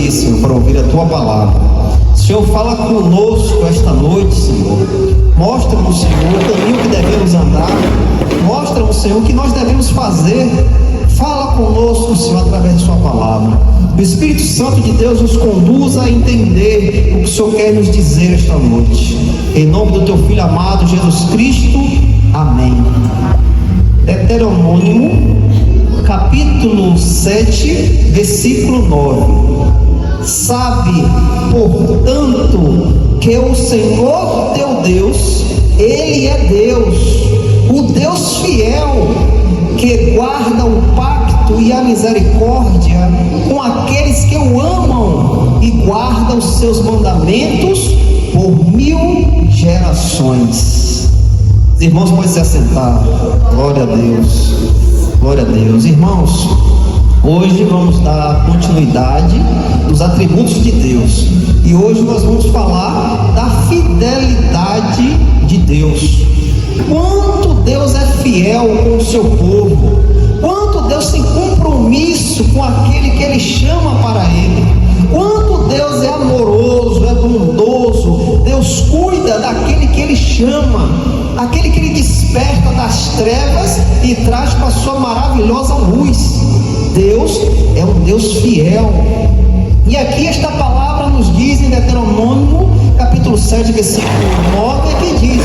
aqui, Senhor, para ouvir a Tua palavra. Senhor, fala conosco esta noite, Senhor. Mostra-nos, Senhor, o caminho que devemos andar. Mostra-nos, Senhor, o que nós devemos fazer. Fala conosco, Senhor, através de Sua palavra. O Espírito Santo de Deus nos conduza a entender o que o Senhor quer nos dizer esta noite. Em nome do Teu Filho amado, Jesus Cristo. Amém. Deuteronômio, capítulo 7, versículo 9. Sabe, portanto, que o Senhor teu Deus, Ele é Deus, o Deus fiel, que guarda o pacto e a misericórdia com aqueles que o amam e guarda os seus mandamentos por 1000 gerações. Os irmãos podem se assentar. Glória a Deus. Glória a Deus. Irmãos, hoje vamos dar continuidade dos atributos de Deus. E hoje nós vamos falar da fidelidade de Deus. Quanto Deus é fiel com o seu povo. Quanto Deus tem compromisso com aquele que Ele chama para Ele. Quanto Deus é amoroso, é bondoso. Deus cuida daquele que Ele chama, aquele que Ele desperta das trevas e traz para a sua maravilhosa luz. Deus é um Deus fiel. E aqui esta palavra nos diz em Deuteronômio, capítulo 7, versículo 9, que diz,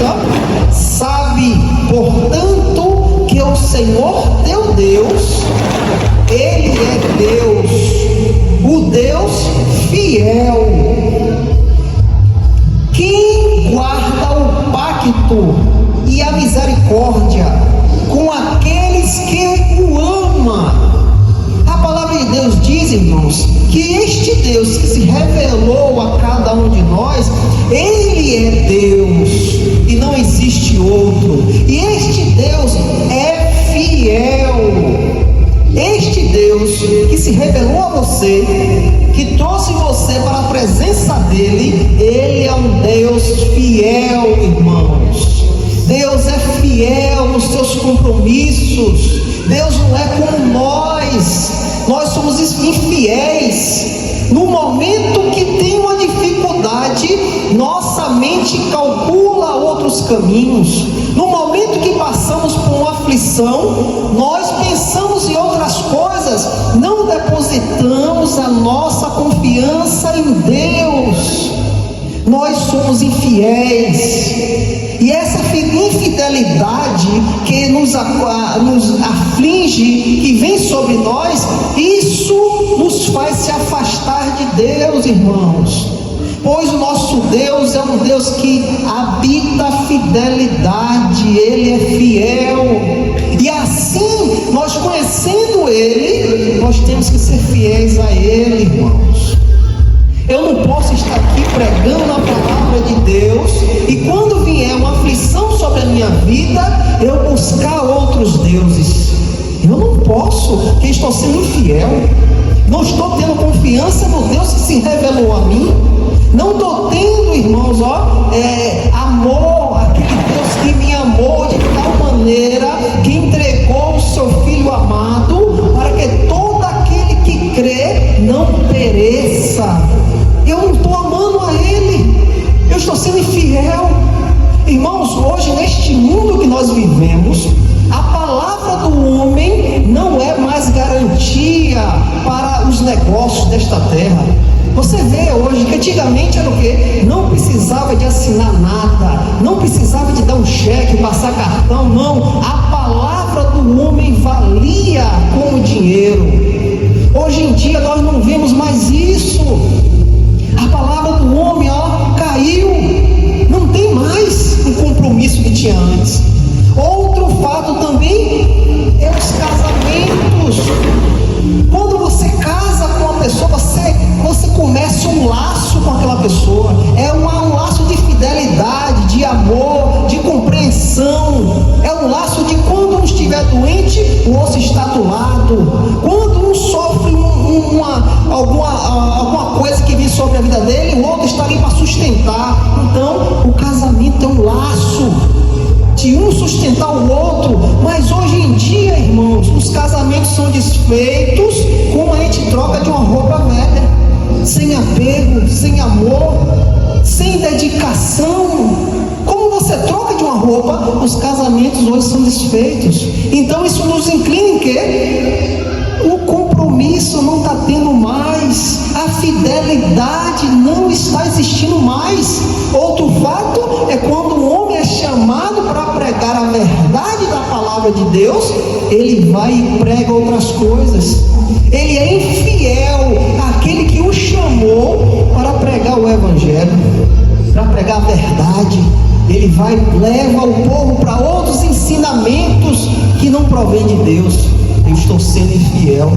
sabe, portanto, que o Senhor teu Deus, Ele é Deus, o Deus fiel, quem guarda o pacto e a misericórdia com aqueles que o amam. A palavra de Deus diz, irmãos, que este Deus que se revelou a cada um de nós, Ele é Deus e não existe outro. E este Deus é fiel. Este Deus que se revelou a você, que trouxe você para a presença dEle, Ele é um Deus fiel, irmãos. Deus é fiel nos seus compromissos. Deus não é como nós somos infiéis. No momento que tem uma dificuldade, nossa mente calcula outros caminhos. No momento que passamos por uma aflição, nós pensamos em outras coisas, não depositamos a nossa confiança em Deus. Nós somos infiéis. E essa infidelidade que nos aflige, que vem sobre nós, isso nos faz se afastar de Deus, irmãos. Pois o nosso Deus é um Deus que habita a fidelidade, Ele é fiel. E assim, nós conhecendo Ele, nós temos que ser fiéis a Ele, irmãos. Eu não posso estar aqui pregando a palavra de Deus e quando vier uma aflição sobre a minha vida, eu buscar outros deuses. Eu não posso, porque estou sendo infiel. Não estou tendo confiança no Deus que se revelou a mim. Não estou tendo, irmãos, amor, aquele Deus que me amou de tal maneira que entregou o seu Filho amado para que todo aquele que crê não pereça. Eu não estou amando a Ele, eu estou sendo infiel. Irmãos, hoje neste mundo que nós vivemos, a palavra do homem não é mais garantia para os negócios desta terra. Você vê hoje que antigamente era o quê? Não precisava de assinar nada, não precisava de dar um cheque, passar cartão, não. A palavra do homem valia como dinheiro. Hoje em dia nós não vemos mais isso. A palavra do homem, caiu. Não tem mais o compromisso que tinha antes. Outro fato também é os casamentos. Quando você casa com uma pessoa, você começa um laço com aquela pessoa. É um laço de fidelidade, de amor, de compreensão. É um laço de quando um estiver doente, o outro está do lado. Quando um sofre alguma coisa que vem sobre a vida dele, o outro está ali para sustentar. Então, o casamento é um laço de um sustentar o outro. Mas hoje em dia, irmãos, os casamentos são desfeitos como a gente troca de uma roupa velha. sem apego, sem amor, sem dedicação. Como você troca de uma roupa, os casamentos hoje são desfeitos. Então isso nos inclina em quê? O compromisso não está tendo mais, a fidelidade não está existindo mais. Outro fato é quando o homem é chamado para pregar a verdade da palavra de Deus, ele vai e prega outras coisas. Ele é infiel àquele que o chamou para pregar o evangelho, para pregar a verdade. Ele vai e leva o povo para outros ensinamentos que não provém de Deus. Eu estou sendo infiel.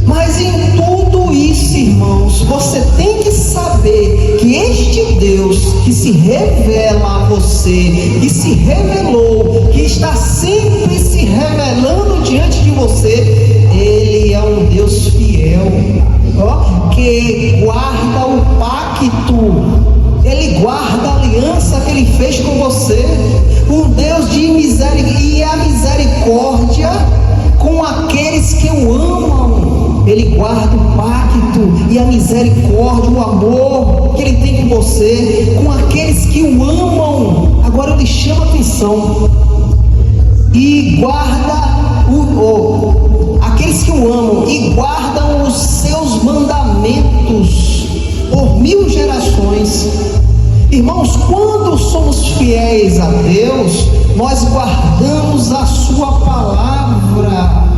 Mas em tudo isso, irmãos, você tem que saber que este Deus que se revela a você, que se revelou, que está sempre se revelando diante de você, Ele é um Deus fiel, que guarda o pacto. Ele guarda a aliança que Ele fez com você. Um Deus de misericórdia, e a misericórdia com aqueles que o amam. Ele guarda o pacto e a misericórdia, o amor que Ele tem com você, com aqueles que o amam. Agora Ele chama atenção e guarda aqueles que o amam e guardam os seus mandamentos por 1000 gerações. Irmãos, quando somos fiéis a Deus, nós guardamos a sua palavra.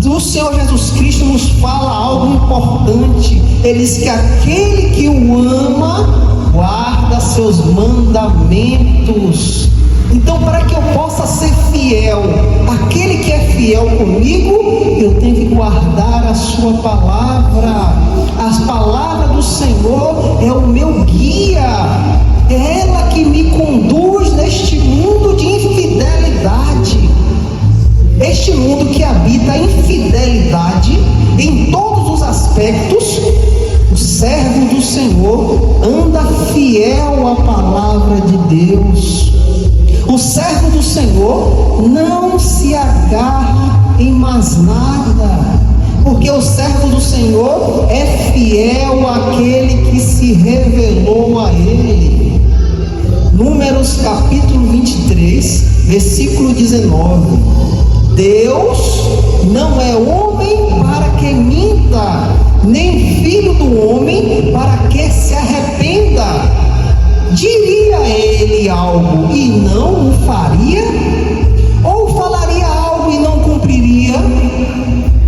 O Senhor Jesus Cristo nos fala algo importante. Ele diz que aquele que o ama guarda seus mandamentos. Então, para que eu possa ser fiel, aquele que é fiel comigo, eu tenho que guardar a sua palavra. As palavras do Senhor é o meu guia, é ela que me conduz neste mundo de infidelidade. Este mundo que habita a infidelidade em todos os aspectos, o servo do Senhor anda fiel à palavra de Deus. O servo do Senhor não se agarra em mais nada, porque o servo do Senhor é fiel àquele que se revelou a ele. Números capítulo 23, versículo 19. Deus não é homem para que minta, nem filho do homem para que se arrependa. Diria ele algo e não o faria? Ou falaria algo e não cumpriria?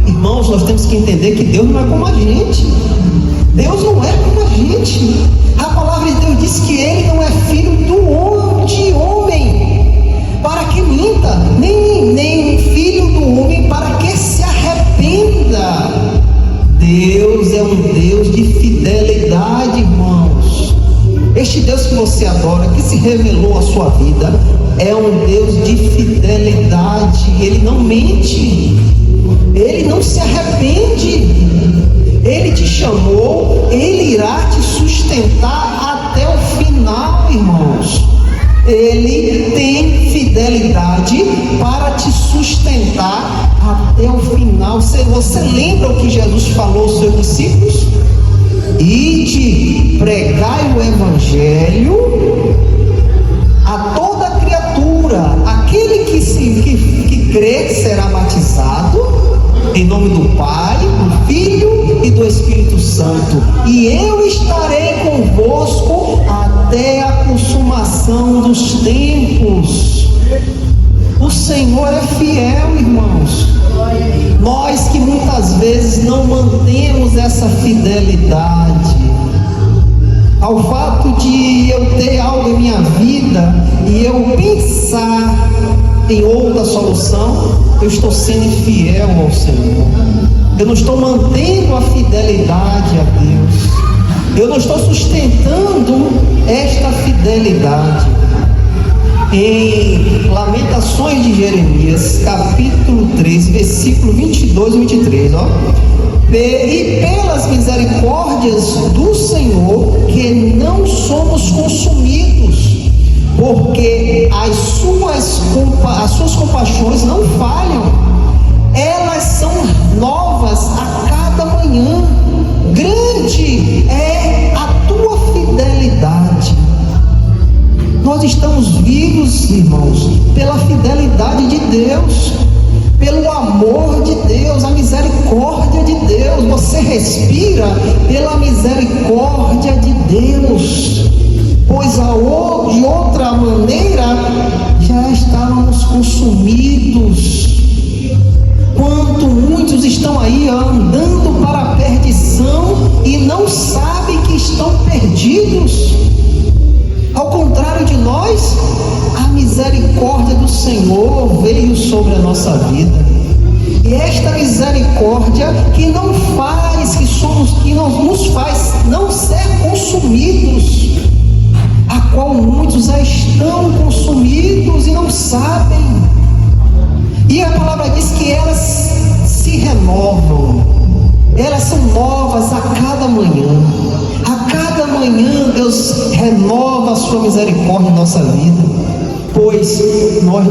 Irmãos, nós temos que entender que Deus não é como a gente. Deus não é como a gente. A palavra de Deus diz que Ele não é filho de homem para que minta, nem filho do homem para que se arrependa. Deus é um Deus de fidelidade, irmãos. Este Deus que você adora, que se revelou à sua vida, é um Deus de fidelidade. Ele não mente, Ele não se arrepende. Ele te chamou, Ele irá te sustentar até o final, irmãos. Ele tem fidelidade para te sustentar até o final. Você lembra o que Jesus falou aos seus discípulos? Ide, pregai o evangelho a toda criatura. Aquele que crê será batizado em nome do Pai, do Filho e do Espírito Santo, e eu estarei convosco até a consumação dos tempos. O Senhor é fiel, irmãos. Nós que muitas vezes não mantemos essa fidelidade, ao fato de eu ter algo em minha vida e eu pensar em outra solução, eu estou sendo infiel ao Senhor. Eu não estou mantendo a fidelidade a Deus. Eu não estou sustentando esta fidelidade. Em Lamentações de Jeremias, capítulo 3, versículo 22 e 23, e pelas misericórdias do Senhor que não somos consumidos, porque as suas compaixões não falham, elas são novas a cada manhã. Grande nós estamos vivos, irmãos, pela fidelidade de Deus, pelo amor de Deus, a misericórdia de Deus. Você respira pela misericórdia de Deus, pois de outra maneira já estávamos consumidos. Quanto muitos estão aí andando para a perdição e não sabem que estão perdidos. Ao contrário de nós, a misericórdia do Senhor veio sobre a nossa vida. E esta misericórdia que não nos faz não ser consumidos, a qual muitos já estão consumidos e não sabem. E a palavra diz que elas se renovam, elas são novas a cada manhã. A cada manhã Deus renova a sua misericórdia em nossa vida, pois nós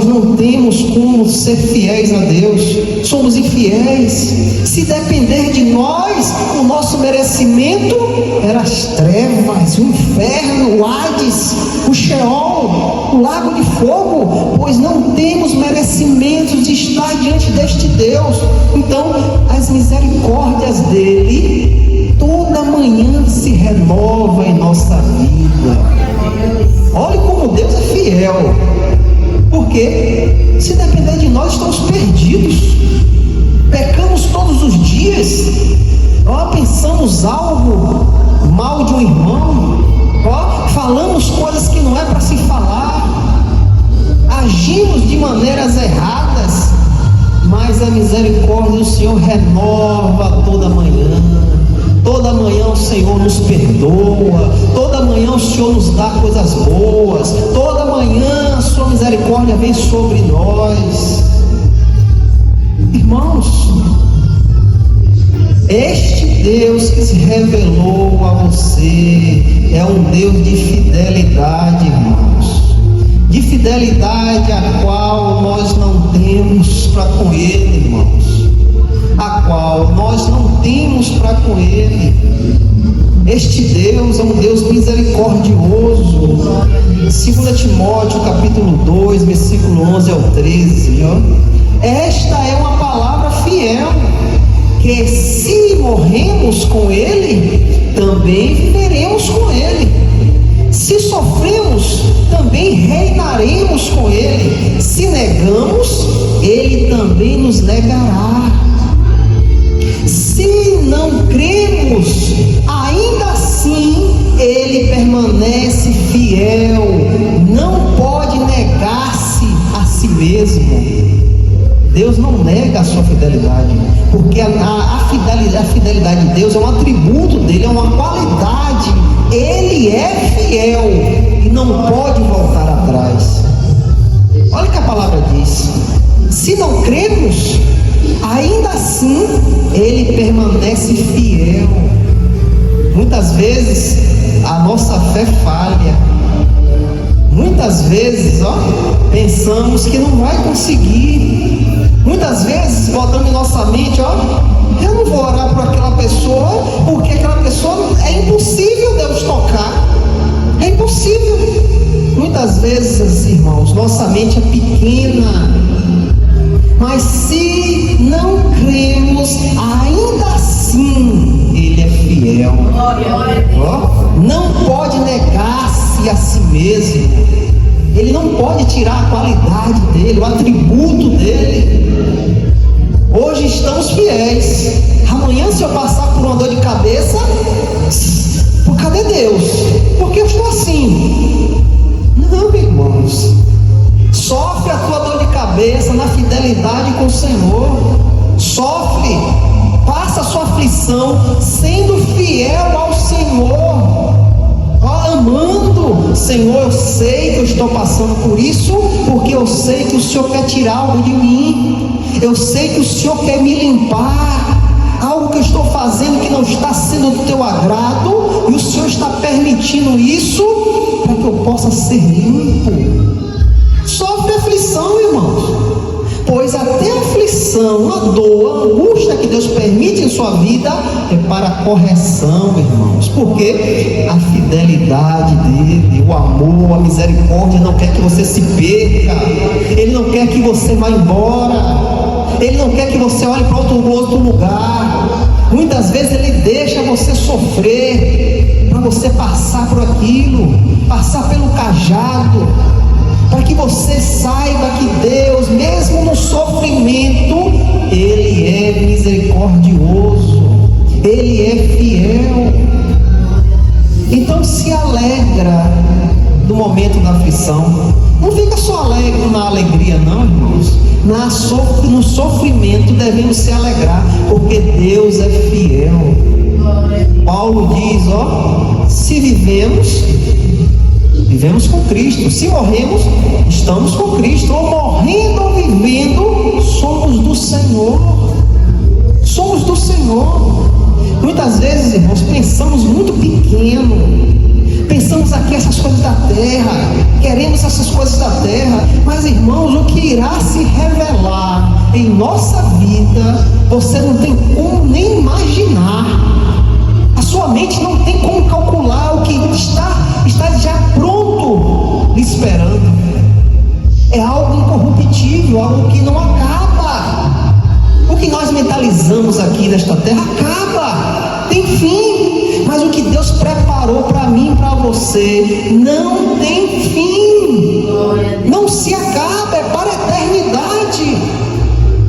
não temos como ser fiéis a Deus, somos infiéis. Se depender de nós, o nosso merecimento era as trevas, o inferno, o Hades, o Sheol, o lago de fogo, pois não temos merecimento de estar diante deste Deus. Então, as misericórdias dele, toda manhã se renova em nossa vida. Olhe como Deus é fiel. Porque se depender de nós, estamos perdidos. Pecamos todos os dias. Pensamos algo mal de um irmão. Falamos coisas que não é para se falar. Agimos de maneiras erradas. Mas a misericórdia do Senhor renova toda manhã. Toda manhã o Senhor nos perdoa, toda manhã o Senhor nos dá coisas boas, toda manhã a sua misericórdia vem sobre nós. Irmãos, este Deus que se revelou a você é um Deus de fidelidade, irmãos, de fidelidade a qual nós não temos para com Ele, irmãos, a qual nós não temos para com Ele. Este Deus é um Deus misericordioso. 2 Timóteo capítulo 2, versículo 11 ao 13, esta é uma palavra fiel, que se morremos com Ele, também viveremos com Ele. Se sofremos, também reinaremos com Ele. Se negamos, Ele também nos negará. Se não cremos, ainda assim Ele permanece fiel, não pode negar-se a si mesmo. Deus não nega a sua fidelidade, porque a fidelidade de Deus é um atributo dele, é uma qualidade. Ele é fiel e não pode voltar atrás. Olha o que a palavra diz: se não cremos, ainda assim Ele permanece fiel. Muitas vezes a nossa fé falha. Muitas vezes pensamos que não vai conseguir. Muitas vezes botamos em nossa mente, eu não vou orar por aquela pessoa, porque aquela pessoa é impossível Deus tocar. É impossível. Muitas vezes, irmãos, nossa mente é pequena. Mas se não cremos, ainda assim Ele é fiel. Não pode negar-se a si mesmo. Ele não pode tirar a qualidade dele, o atributo dele. Hoje estamos fiéis. Amanhã, se eu passar por uma dor de cabeça, cadê Deus? Porque eu estou assim. Não, irmãos. Sofre a tua dor de cabeça na fidelidade com o Senhor. Sofre, passa a sua aflição sendo fiel ao Senhor, amando. Senhor, eu sei que eu estou passando por isso, porque eu sei que o Senhor quer tirar algo de mim. Eu sei que o Senhor quer me limpar. Algo que eu estou fazendo que não está sendo do teu agrado, e o Senhor está permitindo isso para que eu possa ser limpo. Sofre aflição, irmãos, pois até a aflição, a dor, a angústia que Deus permite em sua vida é para a correção, irmãos, porque a fidelidade dele, o amor, a misericórdia não quer que você se perca, ele não quer que você vá embora, ele não quer que você olhe para outro lugar. Muitas vezes ele deixa você sofrer, para você passar por aquilo, passar pelo cajado, para que você saiba que Deus, mesmo no sofrimento, Ele é misericordioso, Ele é fiel. Então se alegra no momento da aflição. Não fica só alegre na alegria, não, irmãos. No sofrimento devemos se alegrar, porque Deus é fiel. Paulo diz, se vivemos com Cristo, se morremos, estamos com Cristo, ou morrendo ou vivendo, somos do Senhor. Somos do Senhor. Muitas vezes, irmãos, pensamos muito pequeno, pensamos aqui essas coisas da terra, queremos essas coisas da terra, mas, irmãos, o que irá se revelar em nossa vida, você não tem como nem imaginar. A sua mente não tem como calcular o que está já pronto lhe esperando. É algo incorruptível, algo que não acaba. O que nós mentalizamos aqui nesta terra acaba, tem fim, mas o que Deus preparou para mim e para você não tem fim, não se acaba, é para a eternidade.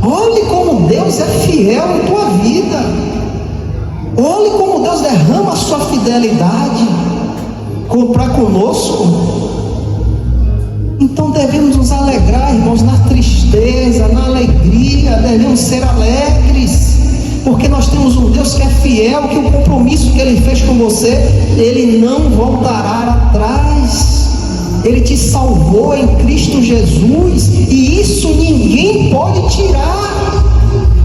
Olhe como Deus é fiel em tua vida, olhe como Deus derrama a sua fidelidade para conosco. Então devemos nos alegrar, irmãos, na tristeza, na alegria, devemos ser alegres, porque nós temos um Deus que é fiel, que o compromisso que Ele fez com você, Ele não voltará atrás. Ele te salvou em Cristo Jesus, e isso ninguém pode tirar.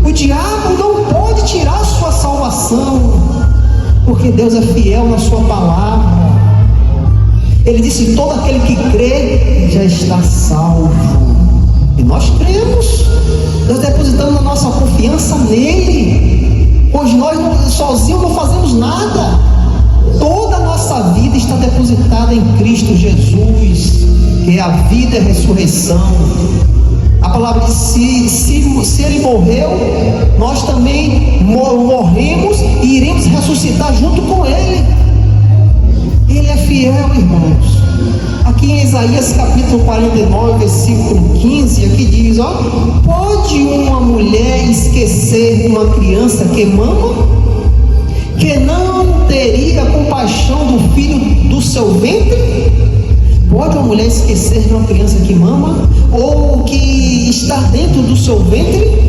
O diabo não pode tirar a sua salvação, porque Deus é fiel na sua palavra. Ele disse: todo aquele que crê já está salvo. E nós cremos, nós depositamos a nossa confiança nele, pois nós sozinhos não fazemos nada. Toda a nossa vida está depositada em Cristo Jesus, que é a vida e a ressurreição. A palavra diz: se ele morreu, nós também morremos e iremos ressuscitar junto com ele. Ele é fiel, irmãos. Aqui em Isaías capítulo 49, versículo 15, aqui diz: pode uma mulher esquecer uma criança que mama, que não teria compaixão do filho do seu ventre? Pode uma mulher esquecer de uma criança que mama, ou que está dentro do seu ventre?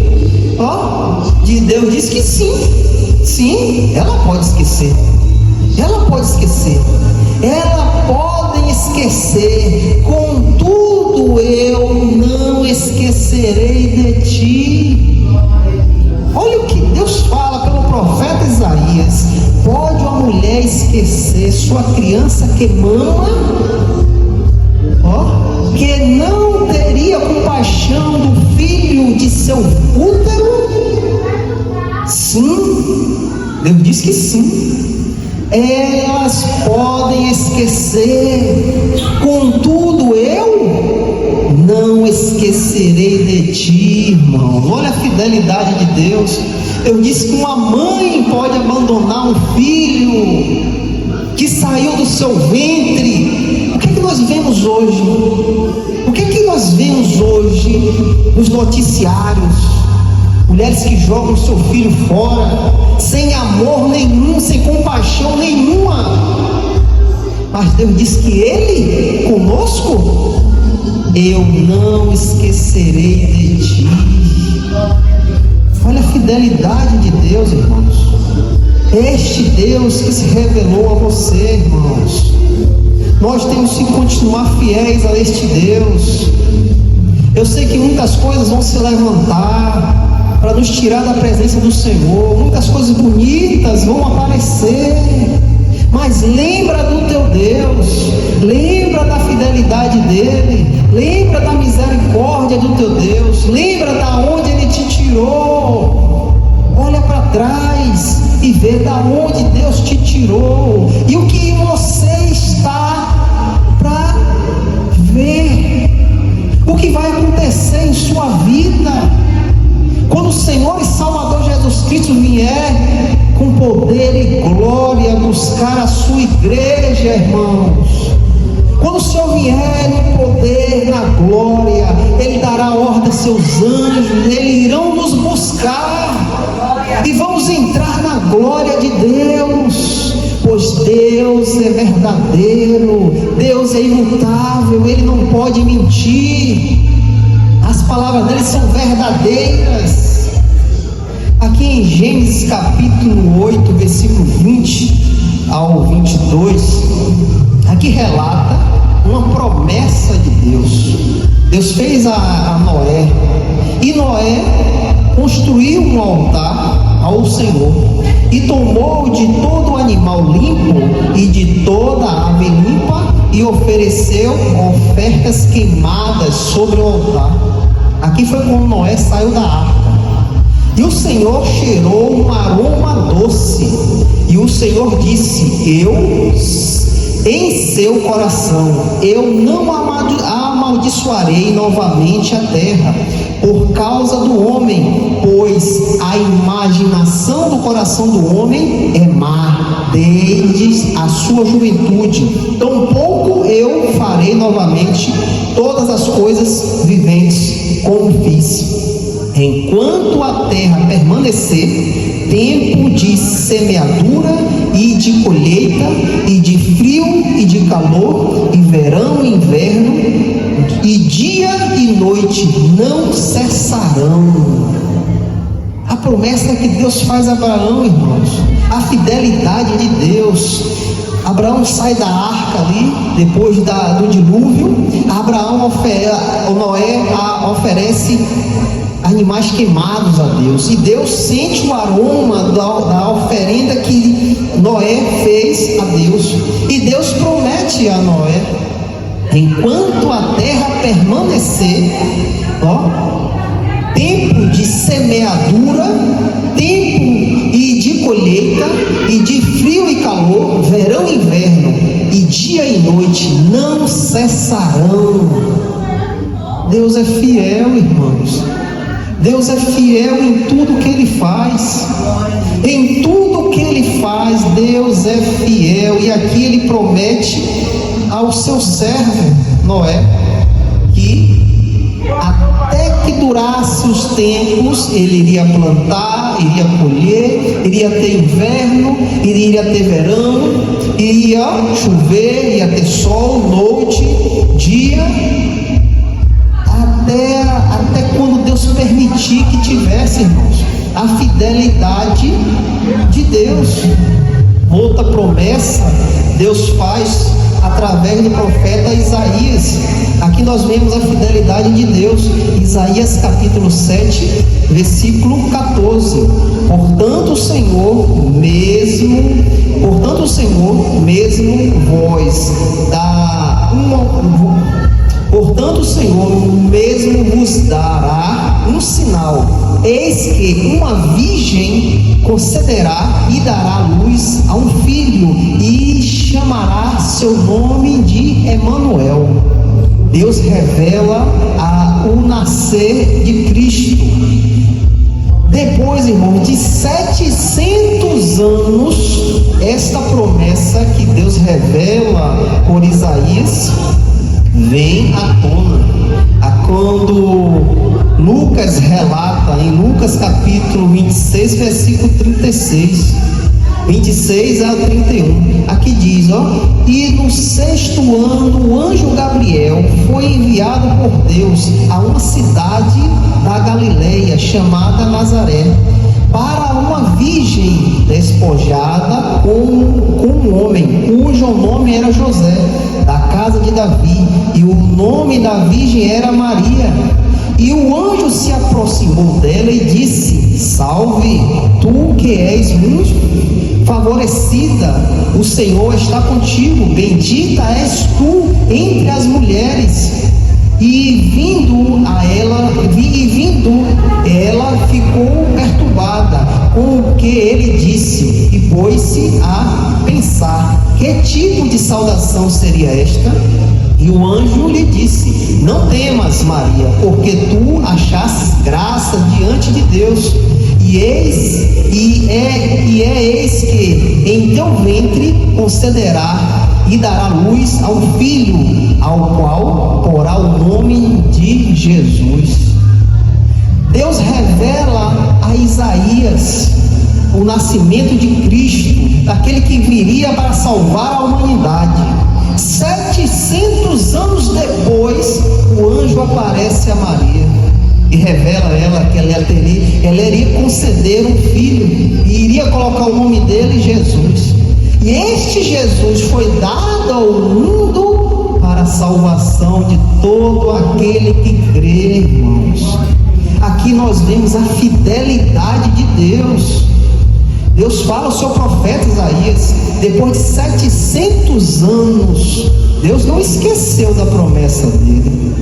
Deus diz que sim, ela pode esquecer. Ela pode esquecer, ela pode esquecer, contudo eu não esquecerei de ti. Olha o que Deus fala pelo profeta Isaías: pode uma mulher esquecer sua criança que mama, que não teria compaixão do filho de seu útero? Sim, Deus diz que sim. Elas podem esquecer, contudo eu não esquecerei de ti, irmão. Olha a fidelidade de Deus. Eu disse que uma mãe pode abandonar um filho que saiu do seu ventre. O que é que nós vemos hoje? O que é que nós vemos hoje nos noticiários? Mulheres que jogam seu filho fora, sem amor nenhum, sem compaixão nenhuma. Mas Deus diz que Ele conosco: eu não esquecerei de ti. Olha a fidelidade de Deus, irmãos. Este Deus que se revelou a você, irmãos. Nós temos que continuar fiéis a este Deus. Eu sei que muitas coisas vão se levantar para nos tirar da presença do Senhor, muitas coisas bonitas vão aparecer, mas lembra do teu Deus, lembra da fidelidade dele, lembra da misericórdia do teu Deus, lembra da tirou. Olha para trás e vê da onde Deus te tirou e o que você está para ver, o que vai acontecer em sua vida quando o Senhor e Salvador Jesus Cristo vier com poder e glória buscar a sua igreja, irmãos. Quando o Senhor vier no poder, na glória, Ele dará ordem a seus anjos, eles irão nos buscar e vamos entrar na glória de Deus, pois Deus é verdadeiro, Deus é imutável, Ele não pode mentir, as palavras dele são verdadeiras. Aqui em Gênesis capítulo 8, versículo 20 ao 22, aqui relata uma promessa de Deus. Deus fez a Noé, e Noé construiu um altar ao Senhor, e tomou de todo animal limpo e de toda ave limpa, e ofereceu ofertas queimadas sobre o altar. Aqui foi quando Noé saiu da arca. E o Senhor cheirou um aroma doce, e o Senhor disse: em seu coração eu não amaldiçoarei novamente a terra por causa do homem, pois a imaginação do coração do homem é má desde a sua juventude. Tampouco eu farei novamente todas as coisas viventes como fiz. Enquanto a terra permanecer, tempo de semeadura e de colheita, e de frio e de calor, e verão e inverno, e dia e noite não cessarão. A promessa que Deus faz a Abraão, irmãos, a fidelidade de Deus. Abraão sai da arca ali, depois do dilúvio. Noé oferece animais queimados a Deus, e Deus sente o aroma da oferenda que Noé fez a Deus, e Deus promete a Noé: enquanto a terra permanecer, tempo de semeadura, tempo e de colheita, e de frio e calor, verão e inverno, e dia e noite não cessarão. Deus é fiel, irmãos. Deus é fiel em tudo que Ele faz. Em tudo que Ele faz, Deus é fiel. E aqui Ele promete ao seu servo Noé que até que durasse os tempos, ele iria plantar, iria colher, iria ter inverno, iria ter verão, iria chover, ia ter sol, noite, dia, até quando Deus permitir que tivesse, irmãos, a fidelidade de Deus. Outra promessa Deus faz através do profeta Isaías. Aqui nós vemos a fidelidade de Deus. Isaías capítulo 7, versículo 14. Portanto o Senhor mesmo vos dará um sinal: eis que uma virgem concederá e dará luz a um filho, e chamará seu nome de Emanuel. Deus revela o nascer de Cristo. Depois, irmãos, de 700 anos, esta promessa que Deus revela por Isaías vem à tona. Quando Lucas relata em Lucas capítulo 26, versículo 36, 26 a 31, aqui diz, e no 6º ano o anjo Gabriel foi enviado por Deus a uma cidade da Galileia chamada Nazaré, para uma virgem despojada com um homem, cujo nome era José, da casa de Davi, e o nome da virgem era Maria. E o anjo se aproximou dela e disse: salve, tu que és muito favorecida, o Senhor está contigo, bendita és tu entre as mulheres. E vindo ela ficou porque ele disse, e pôs-se a pensar, que tipo de saudação seria esta? E o anjo lhe disse, não temas, Maria, porque tu achastes graça diante de Deus, eis que em teu ventre concederá e dará luz a um filho, ao qual porá o nome de Jesus. Deus revela a Isaías o nascimento de Cristo, daquele que viria para salvar a humanidade. 700 anos depois, o anjo aparece a Maria e revela a ela que ela iria conceder um filho e iria colocar o nome dele Jesus. E este Jesus foi dado ao mundo para a salvação de todo aquele que crê, irmãos. Aqui nós vemos a fidelidade de Deus. Deus fala ao seu profeta Isaías, depois de 700 anos, Deus não esqueceu da promessa dele.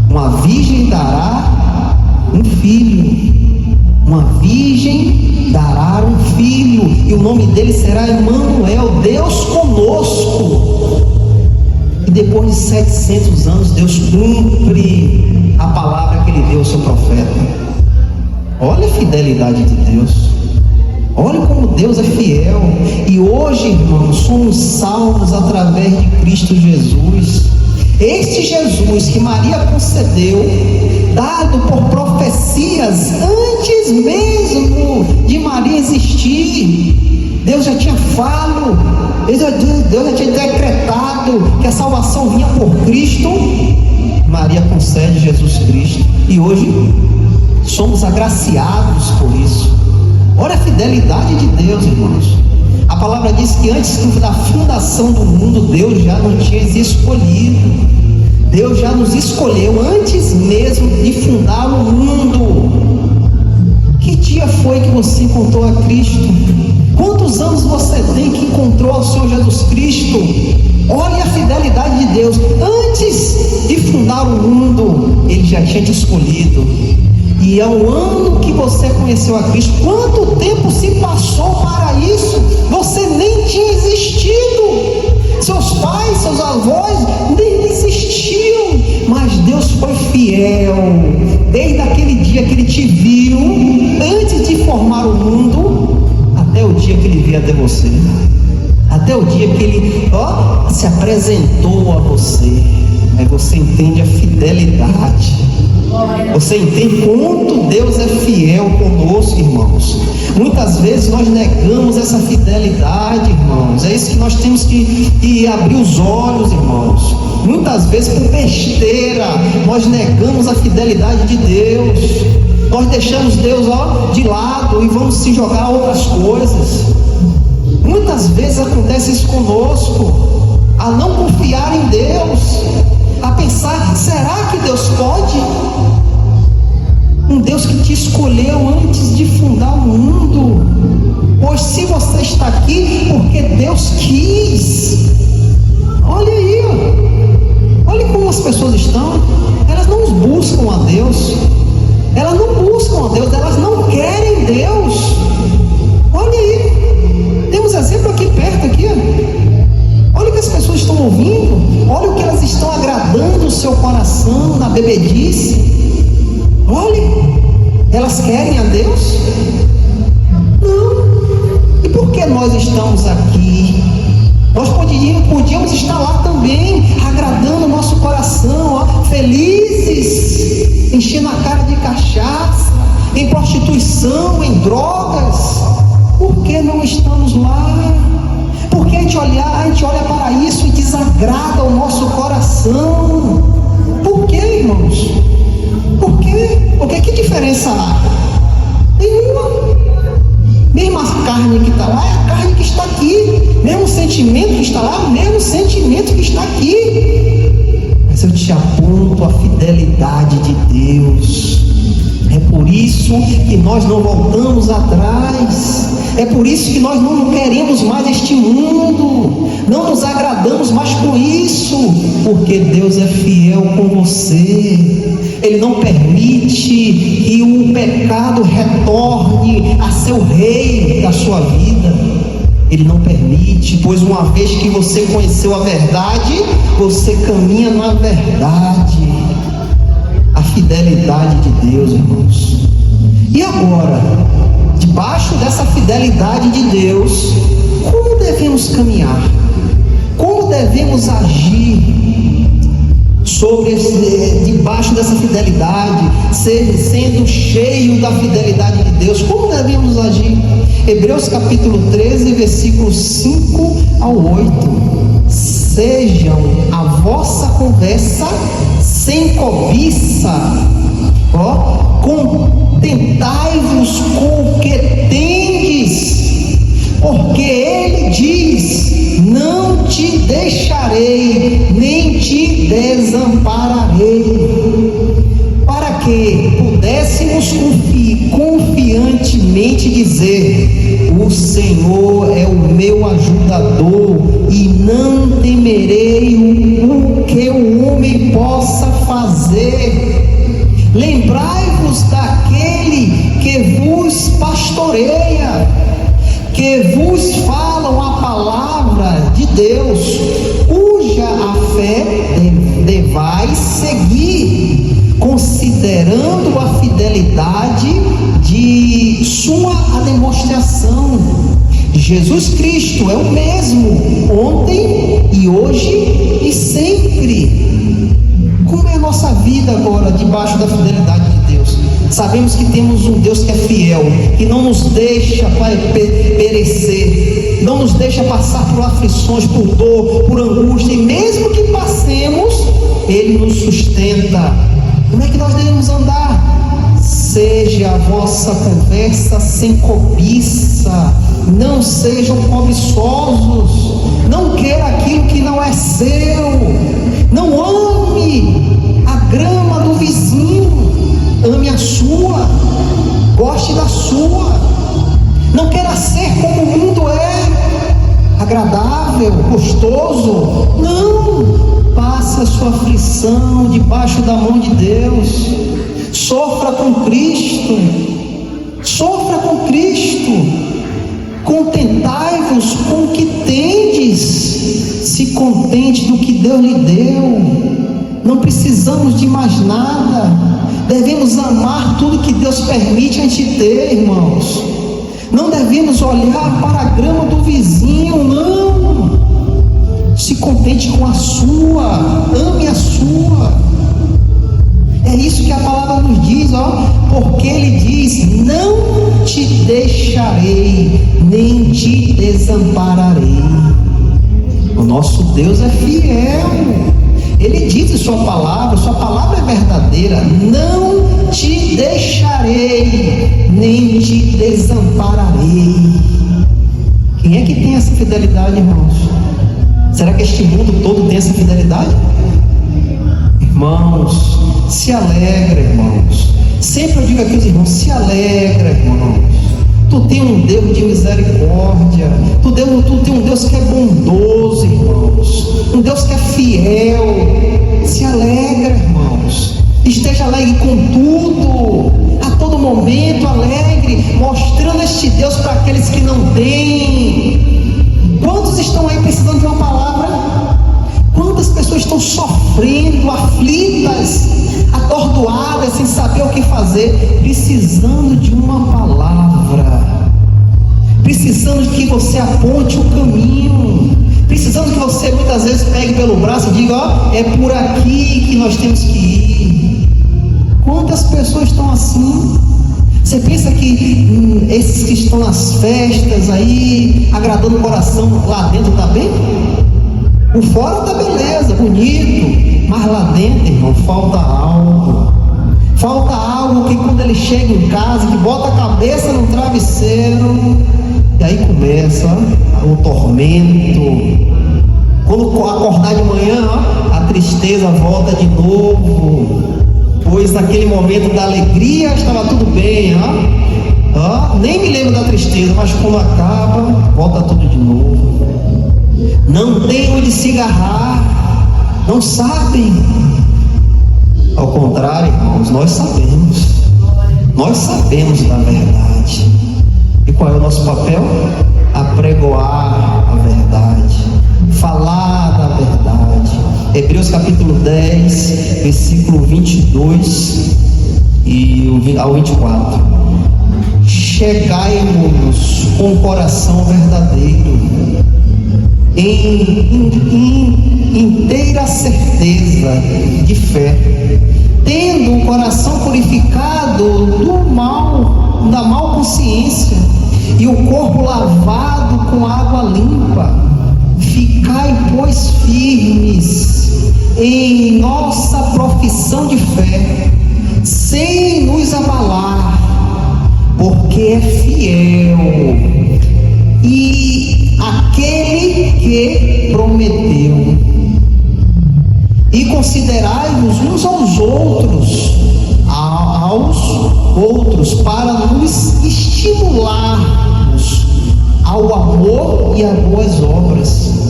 Uma virgem dará um filho, uma virgem dará um filho, e o nome dele será Emanuel, Deus conosco. E depois de 700 anos, Deus cumpre a palavra que ele deu ao seu profeta. Olha a fidelidade de Deus. Olha como Deus é fiel. E hoje, irmãos, somos salvos através de Cristo Jesus. Este Jesus que Maria concedeu, dado por profecias antes mesmo de Maria existir. Deus já tinha falado, Deus já tinha decretado que a salvação vinha por Cristo. Maria concede Jesus Cristo. E hoje somos agraciados por isso. Olha a fidelidade de Deus, irmãos. A palavra diz que antes da fundação do mundo, Deus já nos tinha escolhido. Deus já nos escolheu antes mesmo de fundar o mundo. Que dia foi que você encontrou a Cristo? Quantos anos você tem que encontrou ao Senhor Jesus Cristo? Olha a fidelidade de Deus. Antes de fundar o mundo, Ele já tinha te escolhido. E ao ano que você conheceu a Cristo, quanto tempo se passou para isso? Você nem tinha existido. Seus pais, seus avós nem existiam. Mas Deus foi fiel. Desde aquele dia que Ele te viu, antes de formar o mundo, até o dia que Ele veio até você. Até o dia que Ele se apresentou a você. Aí você entende a fidelidade. Você entende quanto Deus é fiel conosco, irmãos. Muitas vezes nós negamos essa fidelidade, irmãos. É isso que nós temos que abrir os olhos, irmãos. Muitas vezes por besteira nós negamos a fidelidade de Deus. Nós deixamos Deus de lado e vamos se jogar a outras coisas. Muitas vezes acontece isso conosco, a não confiar em Deus, a pensar, será que Deus pode? Um Deus que te escolheu antes de fundar o mundo. Pois se você está aqui, porque Deus quis. Olha aí, olha como as pessoas estão. Elas não buscam a Deus. Elas não buscam a Deus, elas não querem Deus. Olha aí, temos exemplo aqui perto aqui. Olha o que as pessoas estão ouvindo. Olha o que elas estão agradando o seu coração na bebedice. Olha, elas querem a Deus? Não. E por que nós estamos aqui? Nós podíamos estar lá também, agradando o nosso coração, felizes, enchendo a cara de cachaça, em prostituição, em drogas. Por que não estamos lá? Porque a gente olha para isso e desagrada o nosso coração. Por que, irmãos? Por quê? Porque que diferença há? Nenhuma. Mesma carne que está lá é a carne que está aqui. Mesmo sentimento que está lá, mesmo sentimento que está aqui. Mas eu te aponto a fidelidade de Deus. É por isso que nós não voltamos atrás. É por isso que nós não queremos mais este mundo. Não nos agradamos mais com isso. Porque Deus é fiel com você. Ele não permite que o pecado retorne a ser o rei da sua vida. Ele não permite, pois uma vez que você conheceu a verdade, você caminha na verdade. A fidelidade de Deus, irmãos. E agora, debaixo dessa fidelidade de Deus, como devemos caminhar? Como devemos agir debaixo dessa fidelidade, sendo cheio da fidelidade de Deus? Como devemos agir? Hebreus capítulo 13, versículos 5 ao 8. Sejam a vossa conversa sem cobiça, contentai-vos com o que tendes, porque ele diz: não te deixarei, nem te desampararei, para que pudéssemos confiantemente dizer: o Senhor é o meu ajudador, e não temerei o que o homem possa fazer. Lembrai-vos daquele que vos pastoreia, que vos falam a palavra de Deus, cuja a fé devais seguir, considerando a fidelidade de sua demonstração. Jesus Cristo é o mesmo, ontem e hoje e sempre. Como é a nossa vida agora, debaixo da fidelidade de Deus? Sabemos que temos um Deus que é fiel, que não nos deixa perecer, não nos deixa passar por aflições, por dor, por angústia, e mesmo que passemos, Ele nos sustenta. Como é que nós devemos andar? Seja a vossa conversa sem cobiça, não sejam cobiçosos, não queira aquilo que não é seu, não ame a grama do vizinho, ame a sua, goste da sua, não queira ser como o mundo é, agradável, gostoso, não, passe a sua aflição debaixo da mão de Deus, sofra com Cristo, contentai-vos com o que tendes, se contente do que Deus lhe deu, não precisamos de mais nada, devemos amar tudo que Deus permite a gente ter, irmãos, não devemos olhar para a grama do vizinho, não, se contente com a sua, ame a sua. É isso que a palavra nos diz, porque Ele diz: não te deixarei, nem te desampararei. O nosso Deus é fiel, Ele diz em sua palavra é verdadeira: não te deixarei, nem te desampararei. Quem é que tem essa fidelidade, irmãos? Será que este mundo todo tem essa fidelidade? Irmãos, se alegra, irmãos. Sempre eu digo aqui aos irmãos: se alegra, irmãos. Tu tem um Deus de misericórdia, tu tem um Deus que é bondoso, irmãos, um Deus que é fiel. Se alegra, irmãos. Esteja alegre com tudo, a todo momento alegre, mostrando este Deus para aqueles que não têm. Quantos estão aí precisando de uma palavra? Quantas pessoas estão sofrendo, aflitas, atordoadas, sem saber o que fazer, precisando de uma palavra, precisando de que você aponte o caminho, precisando que você muitas vezes pegue pelo braço e diga: é por aqui que nós temos que ir. Quantas pessoas estão assim? Você pensa que esses que estão nas festas aí, agradando o coração, lá dentro está bem? Por fora está beleza, bonito, mas lá dentro, irmão, falta algo. Falta algo que quando ele chega em casa, que bota a cabeça no travesseiro, e aí começa o tormento. Quando acordar de manhã, a tristeza volta de novo, pois naquele momento da alegria estava tudo bem, nem me lembro da tristeza, mas quando acaba, volta tudo de novo. Não tem onde se agarrar, não sabem. Ao contrário, irmãos, irmãos, nós sabemos da verdade. E qual é o nosso papel? Apregoar a verdade, falar da verdade. Hebreus capítulo 10, versículo 22 ao 24. Chegai-nos com o coração verdadeiro, em inteira certeza de fé, tendo o coração purificado da mal consciência e o corpo lavado com água limpa. Ficai, pois, firmes em nossa profissão de fé, sem nos abalar, porque é fiel e aquele que prometeu. E considerai-vos uns aos outros para nos estimularmos ao amor e a boas obras.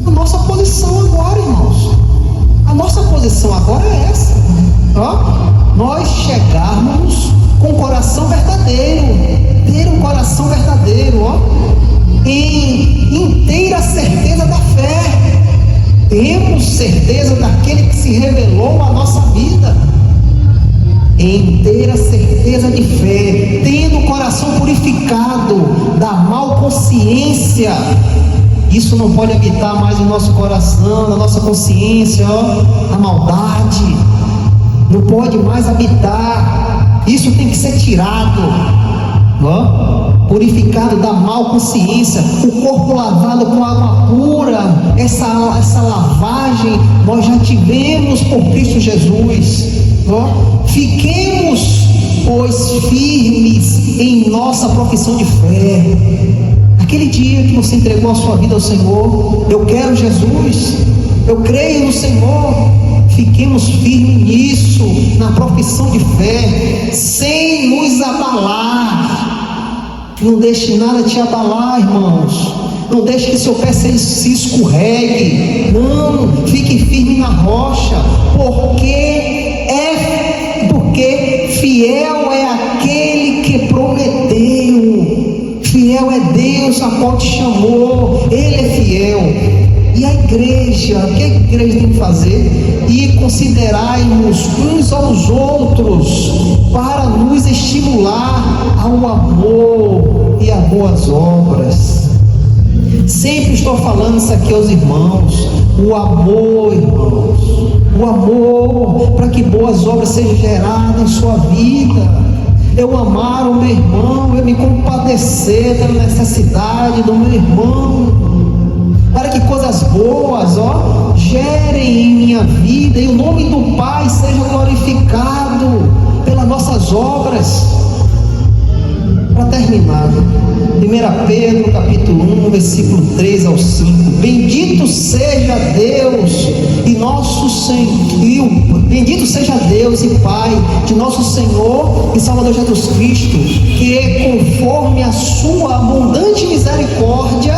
A nossa posição agora, irmãos, a nossa posição agora é essa, nós chegarmos com o coração verdadeiro, ter um coração verdadeiro, em inteira certeza da fé. Temos certeza daquele que se revelou à nossa vida, em inteira certeza de fé, tendo o coração purificado da mal consciência. Isso não pode habitar mais no nosso coração, na nossa consciência, a maldade não pode mais habitar. Isso tem que ser tirado, purificado da mal consciência, o corpo lavado com água pura. Essa lavagem nós já tivemos por Cristo Jesus. Fiquemos, pois, firmes em nossa profissão de fé. Aquele dia que você entregou a sua vida ao Senhor, eu quero Jesus, eu creio no Senhor. Fiquemos firmes nisso, na profissão de fé, sem nos abalar. Não deixe nada te abalar, irmãos. Não deixe que seu pé se escorregue. Não, fique firme na rocha, porque fiel é aquele que prometeu. Fiel é Deus a qual te chamou. Ele é fiel. E a igreja, o que a igreja tem que fazer? E considerai-nos uns aos outros para nos estimular ao amor e a boas obras. Sempre estou falando isso aqui aos irmãos. O amor, irmãos, o amor, para que boas obras sejam geradas em sua vida. Eu amar o meu irmão, eu me compadecer da necessidade do meu irmão, para que coisas boas, gerem em minha vida, e o nome do Pai seja glorificado pelas nossas obras. Para terminar, 1 Pedro capítulo 1, versículo 3 ao 5. Bendito seja Deus e nosso Senhor, bendito seja Deus e Pai de nosso Senhor e Salvador Jesus Cristo, que conforme a sua abundante misericórdia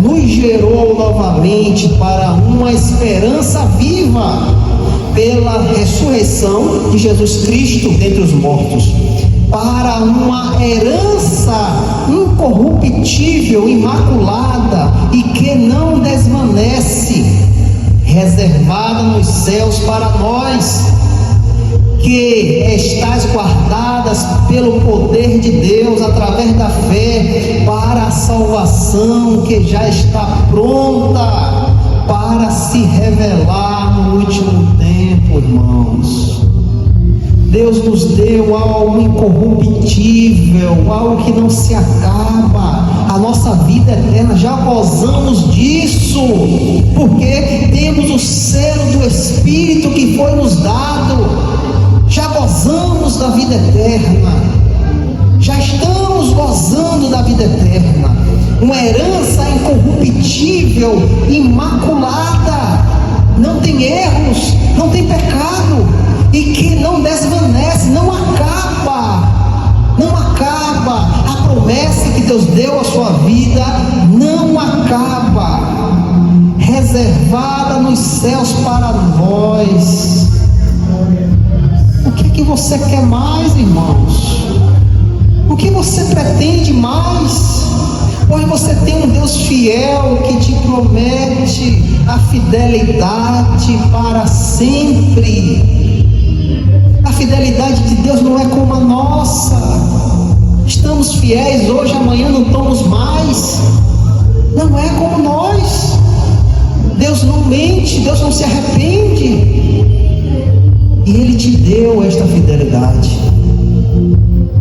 nos gerou novamente para uma esperança viva pela ressurreição de Jesus Cristo dentre os mortos, para uma herança incorruptível, imaculada e que não desvanece, reservada nos céus para nós, que estáis guardadas pelo poder de Deus através da fé para a salvação que já está pronta para se revelar no último tempo, irmãos. Deus nos deu algo incorruptível, algo que não se acaba, a nossa vida eterna. Já gozamos disso, porque temos o selo do Espírito que foi nos dado. Já gozamos da vida eterna, já estamos gozando da vida eterna, uma herança incorruptível, imaculada, não tem erros, não tem pecado, e que não desvanece, não acaba. A promessa que Deus deu à sua vida não acaba, reservada nos céus para nós. O que você quer mais, irmãos? O que você pretende mais? Pois você tem um Deus fiel que te promete a fidelidade para sempre. A fidelidade de Deus não é como a nossa. Estamos fiéis hoje, amanhã não estamos mais. Não é como nós. Deus não mente, Deus não se arrepende. E Ele te deu esta fidelidade.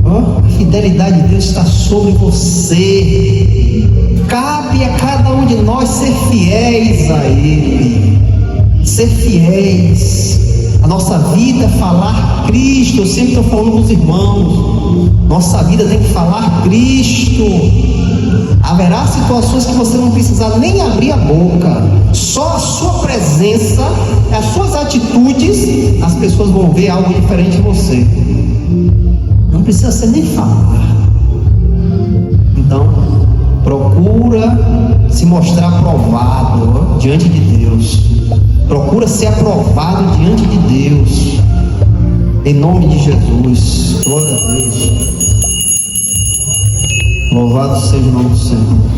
A fidelidade de Deus está sobre você. Cabe a cada um de nós ser fiéis a Ele. Ser fiéis. A nossa vida é falar Cristo. Eu sempre estou falando com os irmãos. Nossa vida tem que falar Cristo. Haverá situações que você não precisar nem abrir a boca. Só a sua presença, as suas atitudes, as pessoas vão ver algo diferente em você. Não precisa ser nem falar. Então, procura se mostrar aprovado diante de Deus. Procura ser aprovado diante de Deus. Em nome de Jesus. Glória a Deus. Louvado seja o nome do Senhor.